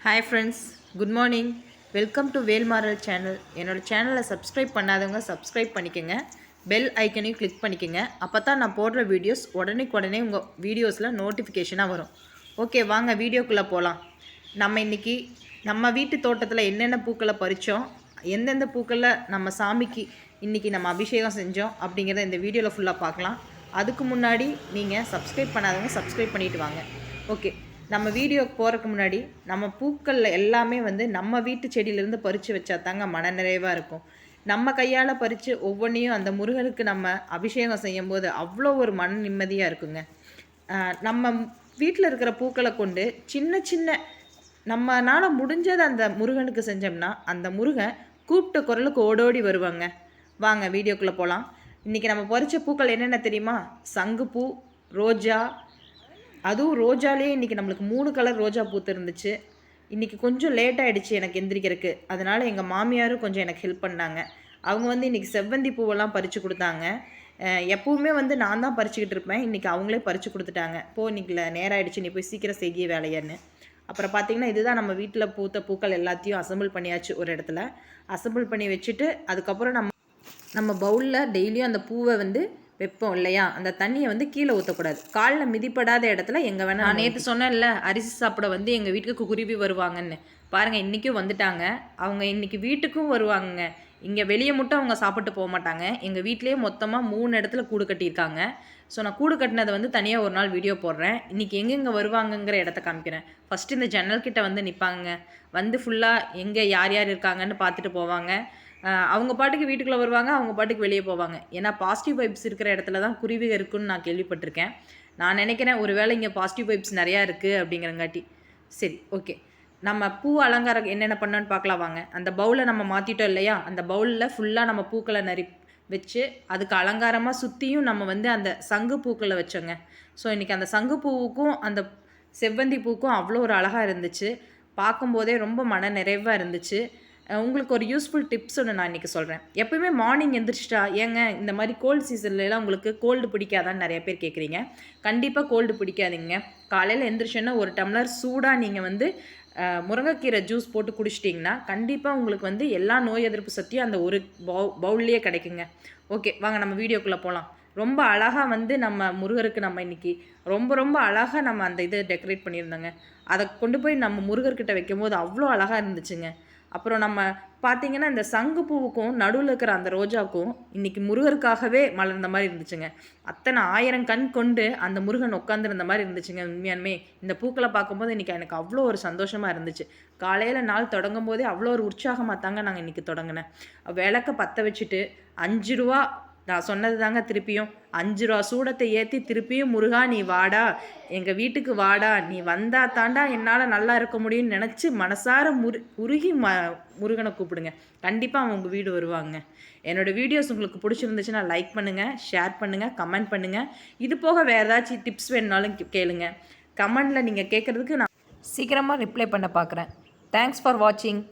Hi friends, good morning. Welcome to Vel Maaral channel. என்னோடய சேனலை subscribe பண்ணாதவங்க சப்ஸ்கிரைப் பண்ணிக்கோங்க. பெல் ஐக்கனையும் கிளிக் பண்ணிக்கோங்க. அப்போ தான் நான் போடுற வீடியோஸ் உடனே உங்கள் வீடியோஸில் நோட்டிஃபிகேஷனாக வரும். ஓகே, வாங்க வீடியோக்குள்ளே போகலாம். நம்ம இன்றைக்கி நம்ம வீட்டு தோட்டத்தில் என்னென்ன பூக்களை பறித்தோம், எந்தெந்த பூக்களில் நம்ம சாமிக்கு இன்றைக்கி நம்ம அபிஷேகம் செஞ்சோம் அப்படிங்கிறத இந்த வீடியோவில் ஃபுல்லாக பார்க்கலாம். அதுக்கு முன்னாடி நீங்கள் சப்ஸ்கிரைப் பண்ணாதவங்க சப்ஸ்கிரைப் பண்ணிவிட்டு வாங்க. ஓகே, நம்ம வீடியோக்கு போகிறதுக்கு முன்னாடி நம்ம பூக்களில் எல்லாமே நம்ம வீட்டு செடியிலேருந்து பறித்து வச்சா தாங்க மனநிறைவாக இருக்கும். நம்ம கையால் பறித்து ஒவ்வொன்றையும் அந்த முருகனுக்கு நம்ம அபிஷேகம் செய்யும்போது அவ்வளோ ஒரு மன நிம்மதியாக இருக்குங்க. நம்ம வீட்டில் இருக்கிற பூக்களை கொண்டு சின்ன சின்ன நம்மளால் முடிஞ்சதை அந்த முருகனுக்கு செஞ்சோம்னா அந்த முருகன் கூப்பிட்ட குரலுக்கு ஓடோடி வருவாங்க. வாங்க வீடியோக்குள்ளே போகலாம். இன்றைக்கி நம்ம பறித்த பூக்கள் என்னென்ன தெரியுமா? சங்குப்பூ, ரோஜா. அதுவும் ரோஜாலே இன்றைக்கி நம்மளுக்கு 3 கலர் ரோஜா பூத்து இருந்துச்சு. இன்றைக்கி கொஞ்சம் லேட் ஆகிடுச்சு எனக்கு எந்திரிக்கிறதுக்கு. அதனால் எங்கள் மாமியாரும் கொஞ்சம் எனக்கு ஹெல்ப் பண்ணாங்க. அவங்க இன்றைக்கி செவ்வந்தி பூவெல்லாம் பறித்து கொடுத்தாங்க. எப்போவுமே நான் தான் பறிச்சுக்கிட்டு இருப்பேன். இன்றைக்கி அவங்களே பறித்து கொடுத்துட்டாங்க. இன்றைக்கி நேரம் ஆகிடுச்சு, நீ போய் சீக்கிரம் செய்ய வேலையான்னு. அப்புறம் பார்த்திங்கன்னா இதுதான் நம்ம வீட்டில் பூத்த பூக்கள் எல்லாத்தையும் அசம்பிள் பண்ணியாச்சு. ஒரு இடத்துல அசம்பிள் பண்ணி வச்சுட்டு அதுக்கப்புறம் நம்ம பவுலில் டெய்லியும் அந்த பூவை வைப்போம் இல்லையா, அந்த தண்ணியை கீழே ஊற்றக்கூடாது. காலில் மிதிப்படாத இடத்துல எங்கே வேணால். நான் நேற்று சொன்னேன்ல, அரிசி சாப்பிட எங்கள் வீட்டுக்கு குருவி வருவாங்கன்னு. பாருங்கள், இன்றைக்கும் வந்துட்டாங்க. அவங்க இன்றைக்கி வீட்டுக்கும் வருவாங்க. இங்கே வெளியே மட்டும் அவங்க சாப்பிட்டு போக மாட்டாங்க. எங்கள் வீட்லேயே மொத்தமாக 3 இடத்துல கூடு கட்டியிருக்காங்க. ஸோ நான் கூடு கட்டினதை தனியாக ஒரு நாள் வீடியோ போடுறேன். இன்றைக்கி எங்கெங்கே வருவாங்கங்கிற இடத்த காமிக்கிறேன். ஃபஸ்ட்டு இந்த ஜன்னல்கிட்ட நிற்பாங்க. ஃபுல்லாக எங்கே யார் யார் இருக்காங்கன்னு பார்த்துட்டு போவாங்க. அவங்க பாட்டுக்கு வீட்டுக்குள்ளே வருவாங்க, அவங்க பாட்டுக்கு வெளியே போவாங்க. ஏன்னா பாசிட்டிவ் வைப்ஸ் இருக்கிற இடத்துல தான் குருவிக இருக்குன்னு நான் கேள்விப்பட்டிருக்கேன். நான் நினைக்கிறேன் ஒரு வேளை இங்கே பாசிட்டிவ் வைப்ஸ் நிறையா இருக்குது அப்படிங்கிறங்காட்டி. சரி, ஓகே, நம்ம பூ அலங்காரம் என்னென்ன பண்ணோன்னு பார்க்கலாம் வாங்க. அந்த பவுலை நம்ம மாற்றிட்டோம் இல்லையா, அந்த பவுலில் ஃபுல்லாக நம்ம பூக்களை வச்சு அதுக்கு அலங்காரமாக சுற்றியும் நம்ம அந்த சங்கு பூக்களை வச்சோங்க. ஸோ இன்றைக்கி அந்த சங்கு பூவுக்கும் அந்த செவ்வந்தி பூக்கும் அவ்வளோ ஒரு அழகாக இருந்துச்சு. பார்க்கும்போதே ரொம்ப மன நிறைவாக இருந்துச்சு. உங்களுக்கு ஒரு யூஸ்ஃபுல் டிப்ஸ் ஒன்று நான் இன்றைக்கி சொல்கிறேன். எப்போயுமே மார்னிங் எந்திரிச்சிட்டா, ஏங்க இந்த மாதிரி கோல்டு சீசன்லலாம் உங்களுக்கு கோல்டு பிடிக்காதான்னு நிறைய பேர் கேட்குறீங்க. கண்டிப்பாக கோல்டு பிடிக்காதீங்க. காலையில் எந்திரிச்சோன்னா ஒரு டம்ளர் சூடாக நீங்கள் முருங்கைக்கீரை ஜூஸ் போட்டு குடிச்சிட்டிங்கன்னா கண்டிப்பாக உங்களுக்கு எல்லா நோய் எதிர்ப்பு சக்தியும் அந்த ஒரு பவுல்லையே கிடைக்குங்க. ஓகே, வாங்க நம்ம வீடியோக்குள்ளே போகலாம். ரொம்ப அழகாக நம்ம முருகருக்கு நம்ம இன்றைக்கி ரொம்ப அழகாக நம்ம அந்த இதை டெக்கரேட் பண்ணியிருந்தோங்க. அதை கொண்டு போய் நம்ம முருகர்கிட்ட வைக்கும் போது அவ்வளோ அழகாக இருந்துச்சுங்க. அப்புறம் நம்ம பார்த்திங்கன்னா இந்த சங்கு பூவுக்கும் நடுவில் இருக்கிற அந்த ரோஜாவுக்கும் இன்றைக்கி முருகருக்காகவே மலர்ந்த மாதிரி இருந்துச்சுங்க. அத்தனை 1000 கண் கொண்டு அந்த முருகன் உட்காந்துருந்த மாதிரி இருந்துச்சுங்க. உண்மையானுமே இந்த பூக்களை பார்க்கும்போது இன்றைக்கி எனக்கு அவ்வளோ ஒரு சந்தோஷமாக இருந்துச்சு. காலையில் நாள் தொடங்கும் போதே அவ்வளோ ஒரு உற்சாகமாக தாங்க நாங்கள் இன்றைக்கி தொடங்கினேன். விளக்க பற்ற வச்சுட்டு 5 ரூபா, நான் சொன்னது தாங்க, திருப்பியும் 5 ரூபா சூடத்தை ஏற்றி திருப்பியும் முருகா நீ வாடா, எங்கள் வீட்டுக்கு வாடா, நீ வந்தா தாண்டா என்னால் நல்லா இருக்க முடியும்னு நினச்சி மனசார உருகி முருகனை கூப்பிடுங்க. கண்டிப்பாக அவங்க உங்கள் வீடு வருவாங்க. என்னோடய வீடியோஸ் உங்களுக்கு பிடிச்சிருந்துச்சுன்னா லைக் பண்ணுங்கள், ஷேர் பண்ணுங்கள், கமெண்ட் பண்ணுங்கள். இது போக வேறு ஏதாச்சும் டிப்ஸ் வேணுனாலும் கேளுங்க. கமெண்டில் நீங்கள் கேட்குறதுக்கு நான் சீக்கிரமாக ரிப்ளை பண்ண பார்க்குறேன். தேங்க்ஸ் ஃபார் வாட்சிங்.